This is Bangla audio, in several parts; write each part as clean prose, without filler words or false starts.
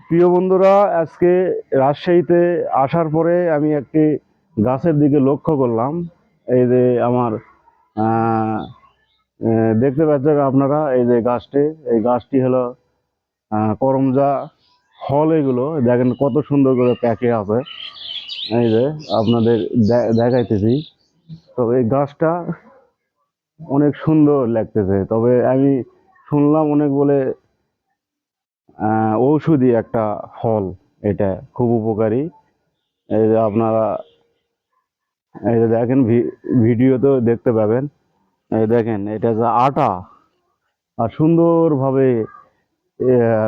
প্রিয় বন্ধুরা, আজকে রাজশাহীতে আসার পরে আমি একটি গাছের দিকে লক্ষ্য করলাম। এই যে আমার আহ, দেখতে পাচ্ছেন আপনারা, এই যে গাছটি, এই গাছটি হলো করমজা ফল। এগুলো দেখেন কত সুন্দর করে প্যাকে আছে। এই যে আপনাদের দেখাইতেছি। তো এই গাছটা অনেক সুন্দর লাগতেছে, তবে আমি শুনলাম অনেক বলে ঔষধি একটা ফল, এটা খুব উপকারী। এই যে আপনারা এই যে দেখেন, ভিডিওতেও দেখতে পাবেন। এই দেখেন, এটা যে আটা আর সুন্দরভাবে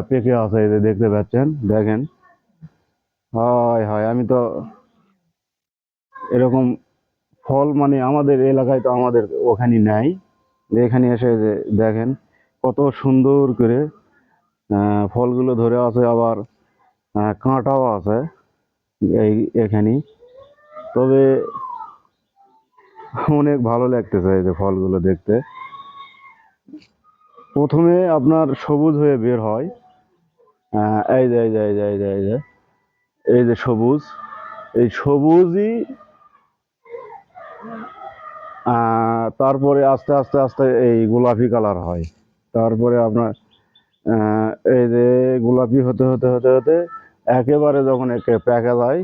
পেকে আছে, এই যে দেখতে পাচ্ছেন। দেখেন, হয় হয়, আমি তো এরকম ফল মানে আমাদের এলাকায় তো আমাদের ওখানে নাই। এখানে এসে যে দেখেন কত সুন্দর করে ফলগুলো ধরে আছে, আবার কাঁটাও আছে এই এখানে। তবে অনেক ভালো লাগতেছে এই যে ফলগুলো দেখতে। প্রথমে আপনার সবুজ হয়ে বের হয়। এই যে এই যে এই যে এই যে এই যে এই যে সবুজ, এই সবুজই তারপরে আস্তে আস্তে আস্তে এই গোলাপি কালার হয়। তারপরে আপনার আহ, এই যে গোলাপি হতে হতে হতে হতে একেবারে যখন একে পেকে যায়,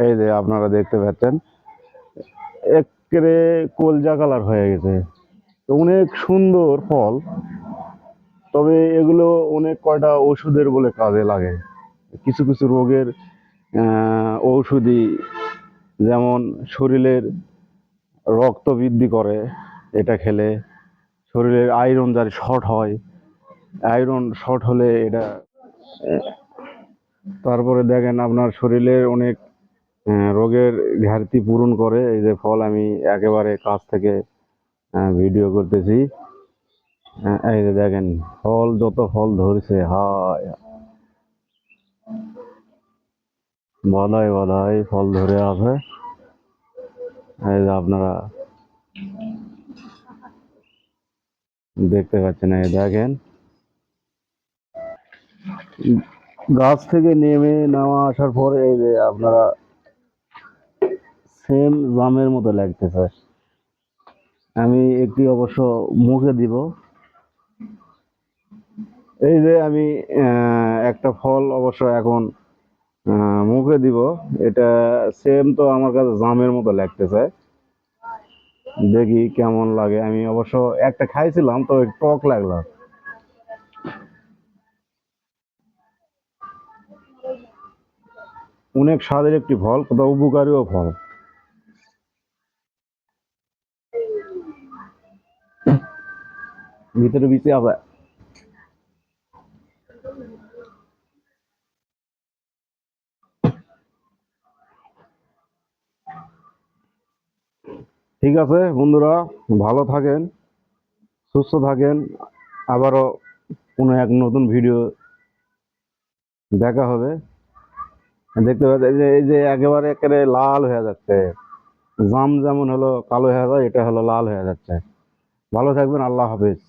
এই যে আপনারা দেখতে পাচ্ছেন একেবারে কলজা কালার হয়ে গেছে। তো অনেক সুন্দর ফল। তবে এগুলো অনেক কয়টা ওষুধের বলে কাজে লাগে, কিছু কিছু রোগের ঔষধি। যেমন শরীরের রক্ত বৃদ্ধি করে এটা খেলে। শরীরের আয়রন যার শর্ট হয়, আয়রন শর্ট হলে এটা। তারপরে দেখেন আপনার শরীরের অনেক রোগের ঘাটতি পূরণ করে এই যে ফল। আমি একেবারে কাছ থেকে ভিডিও করতেছি। এই যে দেখেন, ফল যত ফল ধরছে, হায়, বাদায় বাদায় ফল ধরে আছে। এই যে আপনারা দেখতে পাচ্ছেন, এই দেখেন গাছ থেকে নেমে নামা আসার পরে এই যে আপনারা সেম জামের মতো লাগতেছে। আমি একটি অবশ্য মুখে দিব। এই যে আমি একটা ফল অবশ্য এখন মুখে দিব। এটা সেম তো আমার কাছে জামের মতো লাগতেছে। দেখি কেমন লাগে। আমি অবশ্য একটা খাইছিলাম, তো একটু টক লাগলো। অনেক স্বাদের একটি ফল, কত উপকারীও ফল। ভিতরে বিচি আছে। ঠিক আছে বন্ধুরা, ভালো থাকেন, সুস্থ থাকেন। আবারও কোনো এক নতুন ভিডিও দেখা হবে। দেখতে পাচ্ছেন এই যে একেবারে একেবারে লাল হয়ে যাচ্ছে। জাম যেমন হলো কালো হয়ে যায়, এটা হলো লাল হয়ে যাচ্ছে। ভালো থাকবেন, আল্লাহ হাফেজ।